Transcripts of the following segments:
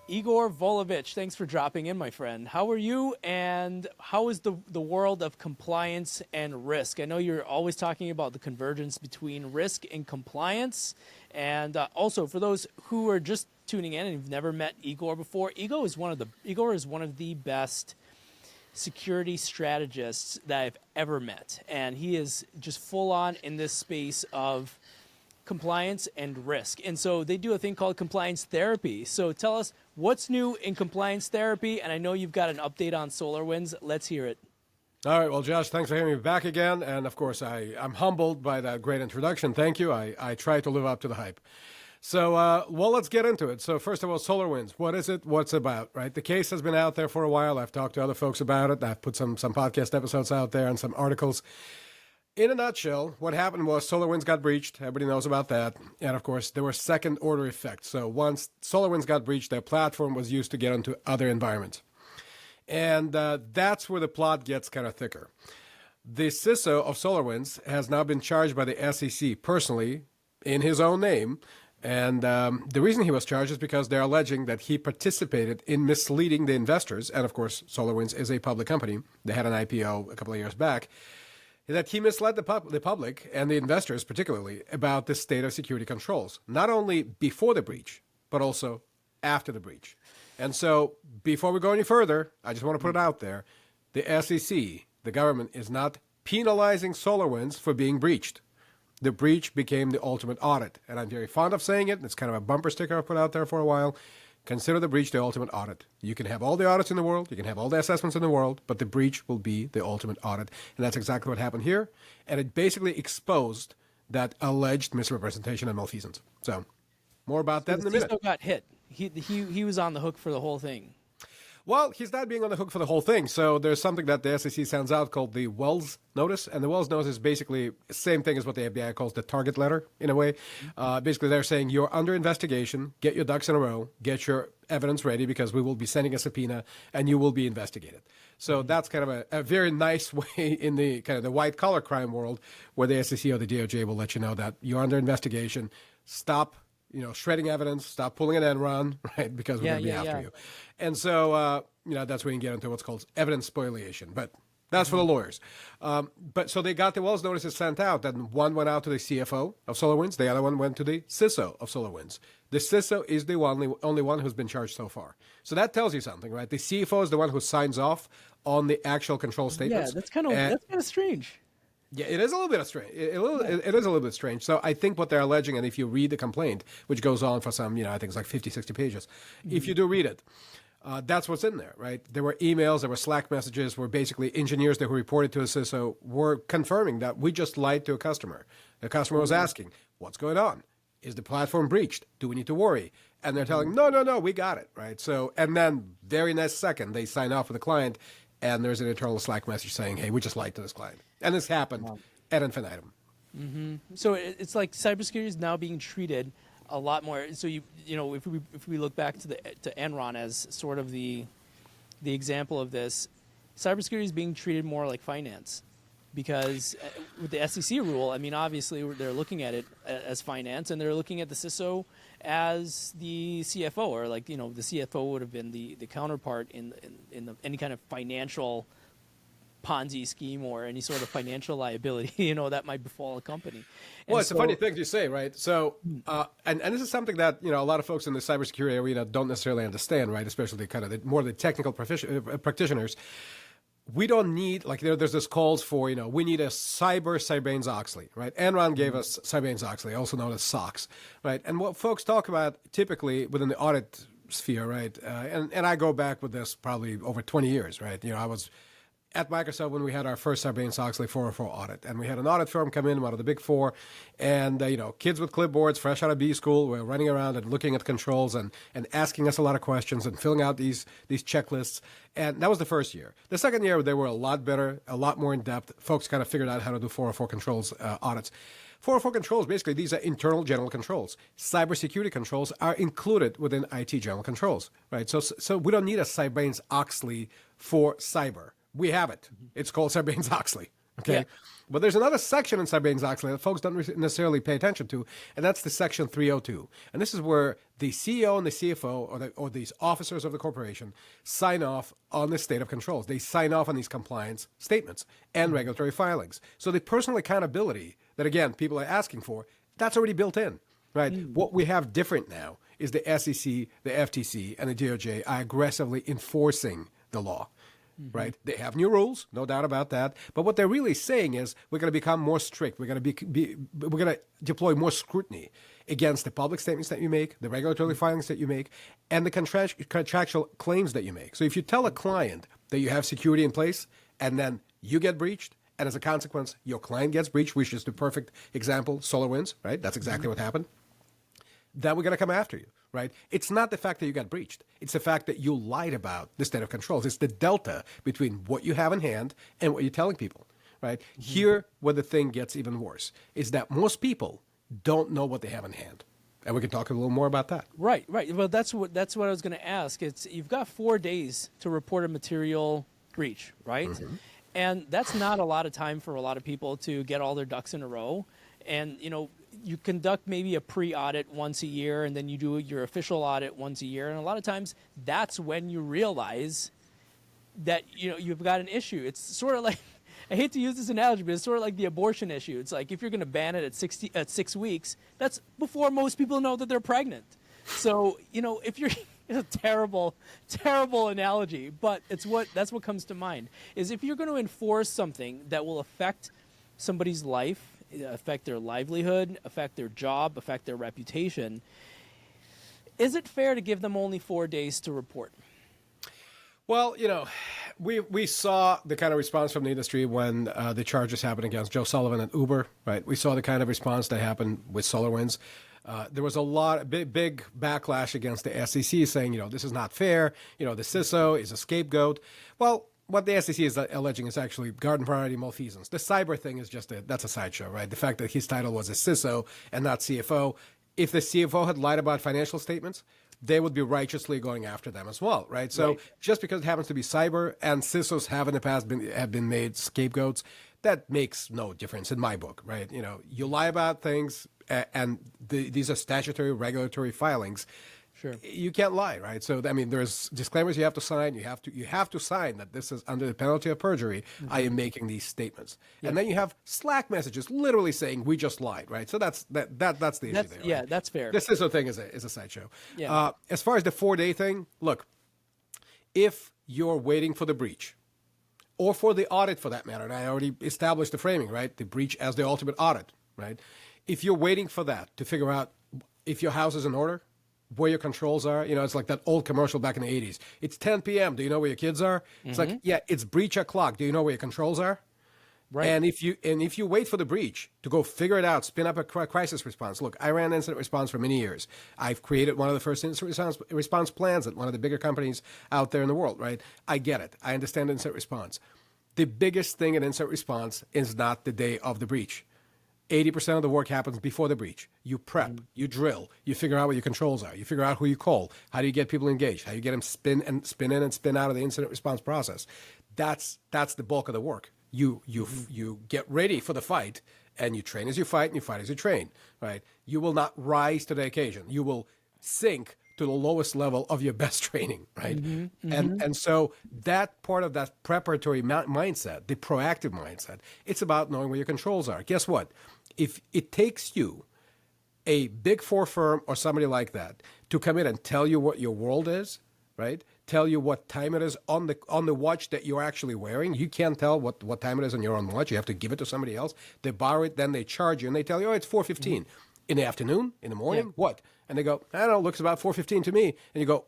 Igor Volovich, thanks for dropping in, my friend. How are you, and how is the world of compliance and risk? I know you're always talking about the convergence between risk and compliance. And also, for those who are just tuning in and have never met Igor before, Igor is one of the best security strategists that I've ever met. And he is just full on in this space of compliance and risk. And so they do a thing called compliance therapy. So tell us what's new in compliance therapy. And I know you've got an update on SolarWinds. Let's hear it. All right. Well, Josh, thanks for having me back again. And of course, I'm humbled by that great introduction. Thank you. I try to live up to the hype. So, well, let's get into it. So first of all, SolarWinds, what is it? What's it about, right? The case has been out there for a while. I've talked to other folks about it. I've put some podcast episodes out there and some articles. In a nutshell, what happened was SolarWinds got breached. Everybody knows about that. And of course, there were second-order effects. So once SolarWinds got breached, their platform was used to get into other environments. And that's where the plot gets kind of thicker. The CISO of SolarWinds has now been charged by the SEC personally in his own name. And the reason he was charged is because they're alleging that he participated in misleading the investors. And of course, SolarWinds is a public company. They had an IPO a couple of years back. That he misled the public and the investors particularly about the state of security controls, not only before the breach, but also after the breach. And so before we go any further, I just want to put it out there. The SEC, the government, is not penalizing SolarWinds for being breached. The breach became the ultimate audit. And I'm very fond of saying it. It's kind of a bumper sticker I've put out there for a while. Consider the breach the ultimate audit. You can have all the audits in the world, you can have all the assessments in the world, but the breach will be the ultimate audit. And that's exactly what happened here. And it basically exposed that alleged misrepresentation and malfeasance. So more about that in a minute. CISO got hit. He was on the hook for the whole thing. Well, he's not being on the hook for the whole thing. So there's something that the SEC sends out called the Wells Notice. And the Wells Notice is basically the same thing as what the FBI calls the target letter, in a way. Basically, they're saying you're under investigation. Get your ducks in a row. Get your evidence ready because we will be sending a subpoena and you will be investigated. So that's kind of a very nice way in the kind of the white-collar crime world where the SEC or the DOJ will let you know that you're under investigation. Stop shredding evidence, stop pulling an Enron, right? Because we're going to be after you. And so, that's where you can get into what's called evidence spoliation. But that's for the lawyers. But so they got the Wells notices sent out, and one went out to the CFO of SolarWinds. The other one went to the CISO of SolarWinds. The CISO is the only one who's been charged so far. So that tells you something, right? The CFO is the one who signs off on the actual control statements. Yeah, that's kind of strange. Yeah, it is a little bit strange. It is a little bit strange. So I think what they're alleging, and if you read the complaint, which goes on for some, I think it's like 50, 60 pages, if you do read it, that's what's in there, right? There were emails, there were Slack messages where basically engineers that were reported to a CISO were confirming that we just lied to a customer. The customer was asking, what's going on? Is the platform breached? Do we need to worry? And they're telling, no, we got it, right? So, and then very next second, they sign off with the client, and there's an internal Slack message saying, hey, we just lied to this client. And this happened ad infinitum. Mm-hmm. So it's like cybersecurity is now being treated a lot more. So if we look back to Enron as sort of the example of this, cybersecurity is being treated more like finance, because with the SEC rule, I mean, obviously they're looking at it as finance, and they're looking at the CISO as the CFO, or the CFO would have been the counterpart in any kind of financial Ponzi scheme or any sort of financial liability, that might befall a company. Well, it's a funny thing to say, right? So, and this is something that, a lot of folks in the cybersecurity arena don't necessarily understand, right? Especially kind of more the technical practitioners. We don't need, there's this calls for, we need a Sybanes Oxley, right? Enron gave us Sybanes Oxley, also known as SOX, right? And what folks talk about typically within the audit sphere, right? And I go back with this probably over 20 years, right? I was at Microsoft when we had our first Sybanes Oxley 404 audit. And we had an audit firm come in, one of the big four, and, kids with clipboards, fresh out of B school, were running around and looking at controls and asking us a lot of questions and filling out these checklists. And that was the first year. The second year, they were a lot better, a lot more in-depth. Folks kind of figured out how to do 404 controls audits. 404 controls, basically, these are internal general controls. Cybersecurity controls are included within IT general controls, right? So we don't need a Sybanes Oxley for cyber. We have it. It's called Sybanes Oxley. Okay. Yeah. But there's another section in Sybanes Oxley that folks don't necessarily pay attention to, and that's the section 302. And this is where the CEO and the CFO or these officers of the corporation sign off on the state of controls. They sign off on these compliance statements and regulatory filings. So the personal accountability that, again, people are asking for, that's already built in, right? What we have different now is the SEC, the FTC, and the DOJ are aggressively enforcing the law. Right? They have new rules, no doubt about that. But what they're really saying is we're going to become more strict. We're going to deploy more scrutiny against the public statements that you make, the regulatory filings that you make, and the contractual claims that you make. So if you tell a client that you have security in place and then you get breached, and as a consequence, your client gets breached, which is the perfect example, SolarWinds, right? That's exactly what happened. Then we're going to come after you. Right? It's not the fact that you got breached. It's the fact that you lied about the state of controls. It's the delta between what you have in hand and what you're telling people. Right? Here, where the thing gets even worse, is that most people don't know what they have in hand. And we can talk a little more about that. Right. Well, that's what I was going to ask. It's you've got 4 days to report a material breach, right? And that's not a lot of time for a lot of people to get all their ducks in a row. And you conduct maybe a pre-audit once a year, and then you do your official audit once a year. And a lot of times, that's when you realize that you've got an issue. It's sort of like, I hate to use this analogy, but it's sort of like the abortion issue. It's like if you're going to ban it at 6 weeks, that's before most people know that they're pregnant. So if you're it's a terrible analogy, but that's what comes to mind. Is if you're going to enforce something that will affect somebody's life, affect their livelihood, affect their job, affect their reputation, is it fair to give them only 4 days to report? Well, we saw the kind of response from the industry when the charges happened against Joe Sullivan at Uber, right? We saw the kind of response that happened with SolarWinds. There was a lot big backlash against the SEC saying, this is not fair. The CISO is a scapegoat. Well, what the SEC is alleging is actually garden variety malfeasance. The cyber thing is that's a sideshow, right? The fact that his title was a CISO and not CFO. If the CFO had lied about financial statements, they would be righteously going after them as well, right? So just because it happens to be cyber and CISOs have in the past have been made scapegoats, that makes no difference in my book, right? You lie about things, and these are statutory regulatory filings. Sure. You can't lie, right? So, there's disclaimers you have to sign. You have to sign that this is under the penalty of perjury. I am making these statements, and then you have Slack messages literally saying we just lied, right? So that's the issue there. Right? Yeah, that's fair. This CISO thing is a sideshow. Yeah. As far as the 4-day thing, look, if you're waiting for the breach, or for the audit for that matter, and I already established the framing, right? The breach as the ultimate audit, right? If you're waiting for that to figure out if your house is in order, where your controls are. It's like that old commercial back in the 80s. It's 10 p.m. Do you know where your kids are? It's like, yeah, it's breach o'clock. Do you know where your controls are? Right. And if you wait for the breach to go figure it out, spin up a crisis response. Look, I ran incident response for many years. I've created one of the first incident response plans at one of the bigger companies out there in the world, right? I get it. I understand incident response. The biggest thing in incident response is not the day of the breach. 80% of the work happens before the breach. You prep, you drill, you figure out what your controls are, you figure out who you call, how do you get people engaged, how do you get them spin in and spin out of the incident response process. That's the bulk of the work. You get ready for the fight, and you train as you fight, and you fight as you train. Right? You will not rise to the occasion. You will sink to the lowest level of your best training, right? And so that part of that preparatory mindset, the proactive mindset, it's about knowing where your controls are. Guess what? If it takes you, a Big Four firm or somebody like that, to come in and tell you what your world is, right? Tell you what time it is on the watch that you're actually wearing. You can't tell what time it is on your own watch. You have to give it to somebody else. They borrow it, then they charge you, and they tell you, it's 4:15. In the afternoon? In the morning? What? And they go, I don't know, looks about 4:15 to me. And you go,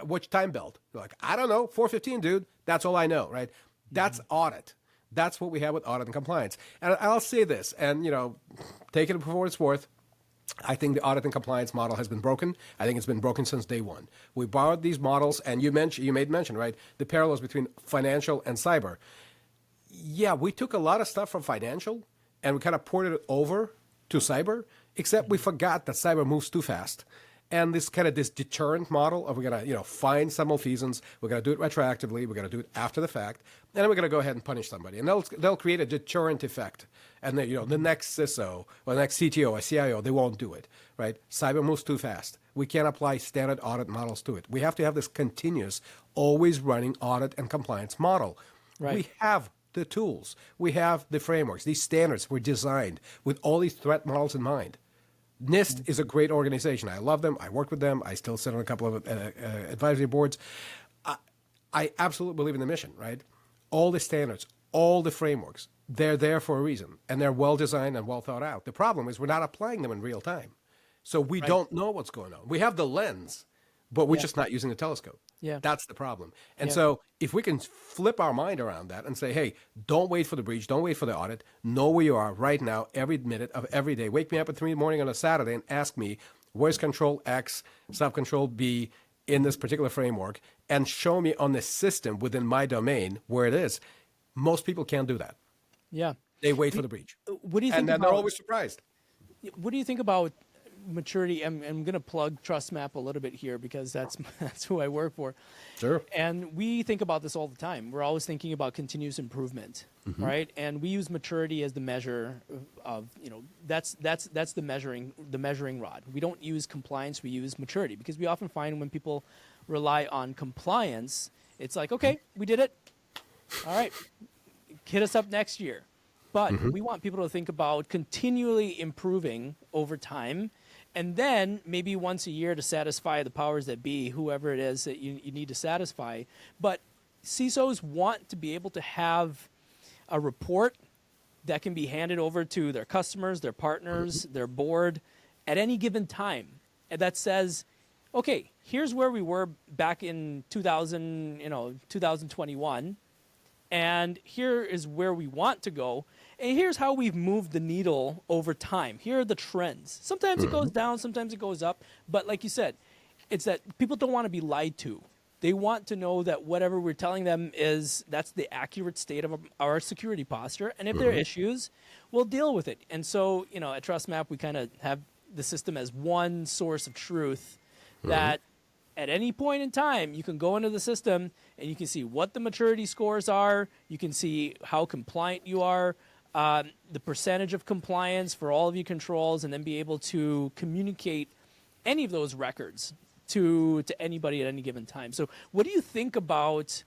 what's time belt? You're like, I don't know, 4:15, dude. That's all I know, right? That's audit. That's what we have with audit and compliance. And I'll say this, and take it for what it's worth. I think the audit and compliance model has been broken. I think it's been broken since day one. We borrowed these models, and you made mention, right? The parallels between financial and cyber. Yeah, we took a lot of stuff from financial, and we kind of ported it over to cyber, except we forgot that cyber moves too fast. And this kind of this deterrent model of we're going to, find some malfeasance, we're going to do it retroactively, we're going to do it after the fact, and then we're going to go ahead and punish somebody. And they'll create a deterrent effect. And then, the next CISO or the next CTO or CIO, they won't do it, right? Cyber moves too fast. We can't apply standard audit models to it. We have to have this continuous, always running audit and compliance model. Right. We have the tools. We have the frameworks. These standards were designed with all these threat models in mind. NIST is a great organization. I love them. I work with them. I still sit on a couple of advisory boards. I absolutely believe in the mission, right? All the standards, all the frameworks, they're there for a reason, and they're well designed and well thought out. The problem is we're not applying them in real time. So we don't know what's going on. We have the lens, but we're just not using the telescope. Yeah. That's the problem. And so if we can flip our mind around that and say, hey, don't wait for the breach, don't wait for the audit, know where you are right now, every minute of every day. Wake me up at 3 in the morning on a Saturday and ask me, where's control X, sub-control B in this particular framework, and show me on the system within my domain where it is. Most people can't do that. Yeah. They wait for the breach. What do you think and then about, they're always surprised. What do you think about maturity? I'm going to plug TrustMap a little bit here because that's who I work for. Sure. And we think about this all the time. We're always thinking about continuous improvement, right? And we use maturity as the measure of that's the measuring rod. We don't use compliance, we use maturity, because we often find when people rely on compliance, it's like, okay, we did it. All right, hit us up next year. But we want people to think about continually improving over time, and then maybe once a year to satisfy the powers that be, whoever it is that you need to satisfy. But CISOs want to be able to have a report that can be handed over to their customers, their partners, their board at any given time, and that says, okay, here's where we were back in 2021. And here is where we want to go. And here's how we've moved the needle over time. Here are the trends. Sometimes it goes down, sometimes it goes up. But like you said, it's that people don't want to be lied to. They want to know that whatever we're telling them that's the accurate state of our security posture. And if there are issues, we'll deal with it. And so, at TrustMap, we kind of have the system as one source of truth that at any point in time, you can go into the system and you can see what the maturity scores are. You can see how compliant you are, the percentage of compliance for all of your controls, and then be able to communicate any of those records to anybody at any given time. So what do you think about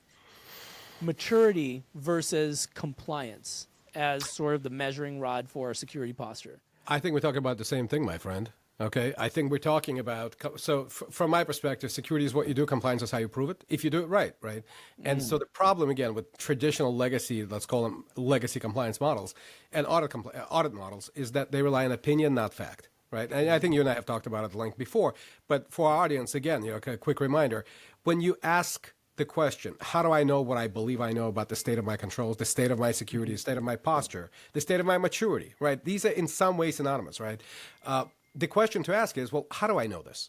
maturity versus compliance as sort of the measuring rod for a security posture? I think we're talking about the same thing, my friend. Okay, I think we're talking about, so from my perspective, security is what you do, compliance is how you prove it, if you do it right? And so the problem, again, with traditional legacy, let's call them legacy compliance models, and audit models, is that they rely on opinion, not fact, right? And I think you and I have talked about it at length before, but for our audience, again, a quick reminder, when you ask the question, how do I know what I believe I know about the state of my controls, the state of my security, the state of my posture, the state of my maturity, right? These are in some ways synonymous, right? The question to ask is, well, how do I know this?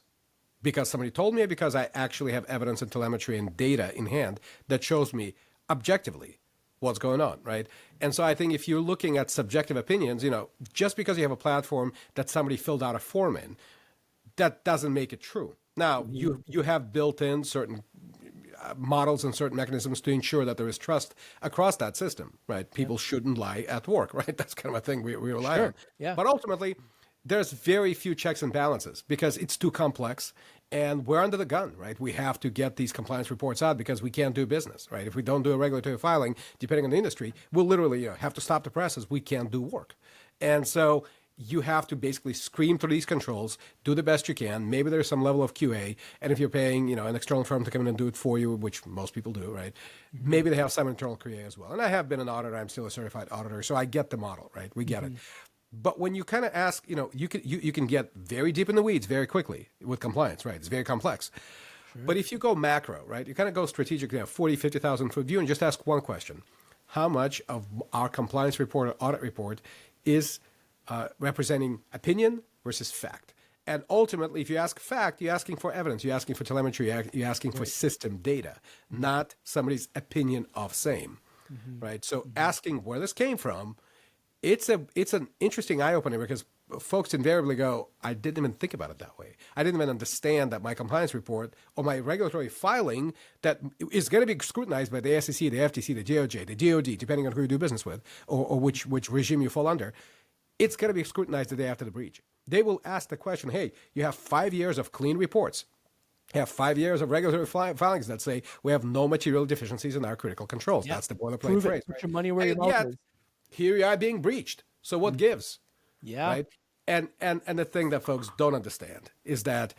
Because somebody told me, or because I actually have evidence and telemetry and data in hand that shows me objectively what's going on, right? And so I think if you're looking at subjective opinions, just because you have a platform that somebody filled out a form in, that doesn't make it true. Now, you have built in certain models and certain mechanisms to ensure that there is trust across that system, right? People shouldn't lie at work, right? That's kind of a thing we rely on. Yeah. But ultimately, there's very few checks and balances because it's too complex and we're under the gun, right? We have to get these compliance reports out because we can't do business, right? If we don't do a regulatory filing, depending on the industry, we'll literally have to stop the presses. We can't do work. And so you have to basically scream through these controls, do the best you can. Maybe there's some level of QA. And if you're paying, an external firm to come in and do it for you, which most people do, right? Maybe they have some internal QA as well. And I have been an auditor. I'm still a certified auditor. So I get the model, right? We get it. But when you kind of ask, you can get very deep in the weeds very quickly with compliance, right? It's very complex. Sure. But if you go macro, right, you kind of go strategic, 40, 50,000 foot view and just ask one question. How much of our compliance report or audit report is representing opinion versus fact? And ultimately, if you ask fact, you're asking for evidence, you're asking for telemetry, you're asking for system data, not somebody's opinion of same, right? So asking where this came from, it's an interesting eye-opener because folks invariably go, I didn't even think about it that way. I didn't even understand that my compliance report or my regulatory filing that is going to be scrutinized by the SEC, the FTC, the DOJ, the DOD, depending on who you do business with or which regime you fall under. It's going to be scrutinized the day after the breach. They will ask the question, hey, you have 5 years of clean reports. You have 5 years of regulatory filings that say we have no material deficiencies in our critical controls. Yep. That's the boilerplate Prove phrase. it. Put right? your money where your And mouth yet, is. here you are being breached. So what gives? Yeah. Right? And the thing that folks don't understand is that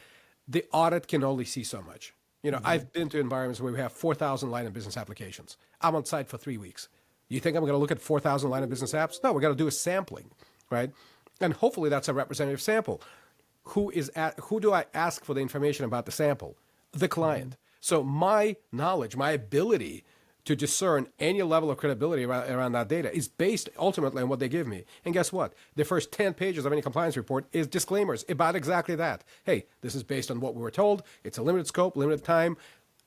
the audit can only see so much. You know, I've been to environments where we have 4,000 line of business applications. I'm on site for 3 weeks. You think I'm going to look at 4,000 line of business apps? No, we're going to do a sampling, right? And hopefully that's a representative sample. Who do I ask for the information about the sample? The client. So my knowledge, my ability to discern any level of credibility around that data is based ultimately on what they give me. And guess what? The first 10 pages of any compliance report is disclaimers about exactly that. Hey, this is based on what we were told. It's a limited scope, limited time.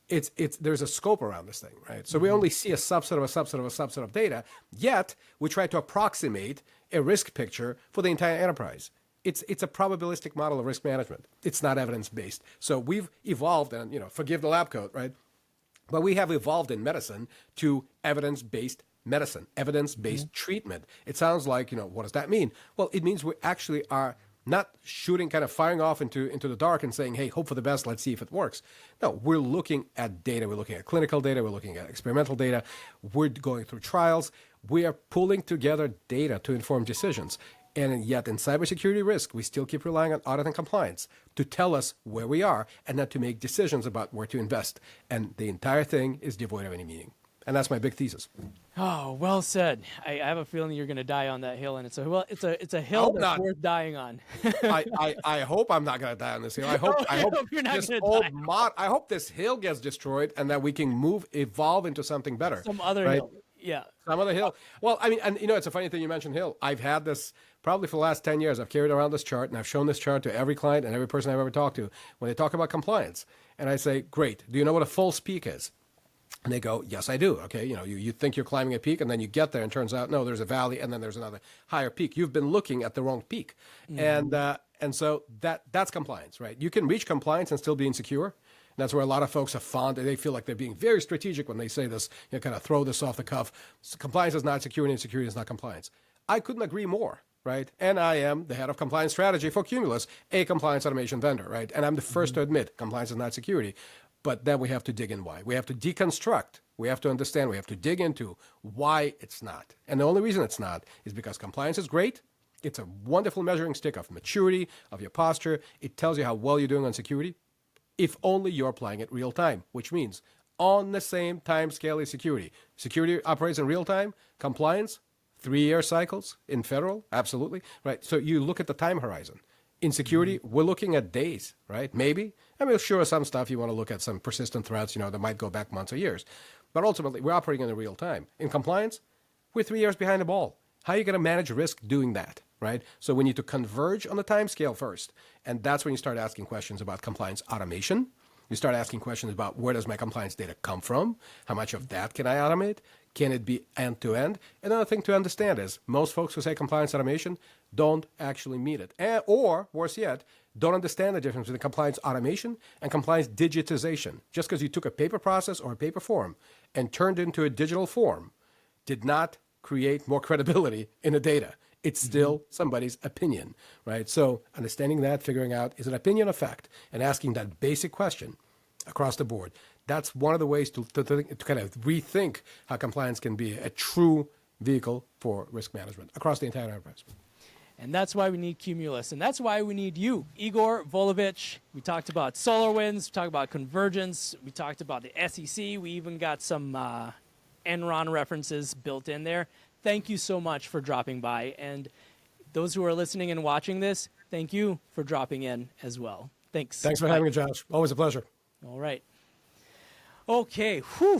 There's a scope around this thing, right? So we only see a subset of a subset of a subset of data, yet we try to approximate a risk picture for the entire enterprise. It's a probabilistic model of risk management. It's not evidence-based. So we've evolved, and forgive the lab coat, right? But we have evolved in medicine to evidence-based medicine, evidence-based treatment. It sounds like, what does that mean? Well, it means we actually are not shooting, kind of firing off into the dark and saying, hey, hope for the best, let's see if it works. No, we're looking at data. We're looking at clinical data. We're looking at experimental data. We're going through trials. We are pulling together data to inform decisions. And yet in cybersecurity risk, we still keep relying on audit and compliance to tell us where we are and not to make decisions about where to invest. And the entire thing is devoid of any meaning. And that's my big thesis. Oh, well said. I have a feeling you're going to die on that hill, and it's a hill that's worth dying on. I hope I'm not going to die on this hill. I hope you're not this gonna old die. I hope this hill gets destroyed and that we can evolve into something better. Some other right? hill. Yeah. Some other hill. Well, I mean, and it's a funny thing you mentioned hill. I've had this probably for the last 10 years. I've carried around this chart, and I've shown this chart to every client and every person I've ever talked to when they talk about compliance. And I say, great, do you know what a false peak is? And they go, yes, I do. Okay, you think you're climbing a peak, and then you get there, and turns out, no, there's a valley, and then there's another higher peak. You've been looking at the wrong peak. And so that's compliance, right? You can reach compliance and still be insecure. That's where a lot of folks are fond. They feel like they're being very strategic when they say this, kind of throw this off the cuff. Compliance is not security, and security is not compliance. I couldn't agree more, right? And I am the head of compliance strategy for CUMULAS, a compliance automation vendor, right? And I'm the first to admit compliance is not security. But then we have to dig in why. We have to deconstruct. We have to understand. We have to dig into why it's not. And the only reason it's not is because compliance is great. It's a wonderful measuring stick of maturity, of your posture. It tells you how well you're doing on security. If only you're applying it real time, which means on the same time scale as security. Security operates in real time. Compliance, 3-year cycles in federal, absolutely. Right. So you look at the time horizon. In security, we're looking at days, right? Maybe. I mean, sure, some stuff you want to look at some persistent threats, that might go back months or years. But ultimately, we're operating in the real time. In compliance, we're 3 years behind the ball. How are you going to manage risk doing that, right? So we need to converge on the time scale first. And that's when you start asking questions about compliance automation. You start asking questions about where does my compliance data come from? How much of that can I automate? Can it be end-to-end? Another thing to understand is most folks who say compliance automation don't actually mean it. Or, worse yet, don't understand the difference between compliance automation and compliance digitization. Just because you took a paper process or a paper form and turned it into a digital form did not create more credibility in the data. It's still somebody's opinion, right? So understanding that, figuring out, is an opinion a fact? And asking that basic question across the board. That's one of the ways to kind of rethink how compliance can be a true vehicle for risk management across the entire enterprise. And that's why we need CUMULAS. And that's why we need you, Igor Volovich. We talked about SolarWinds. We talked about convergence. We talked about the SEC. We even got some Enron references built in there. Thank you so much for dropping by. And those who are listening and watching this, thank you for dropping in as well. Thanks. Thanks for having me, Josh. Always a pleasure. All right. Okay. Whew.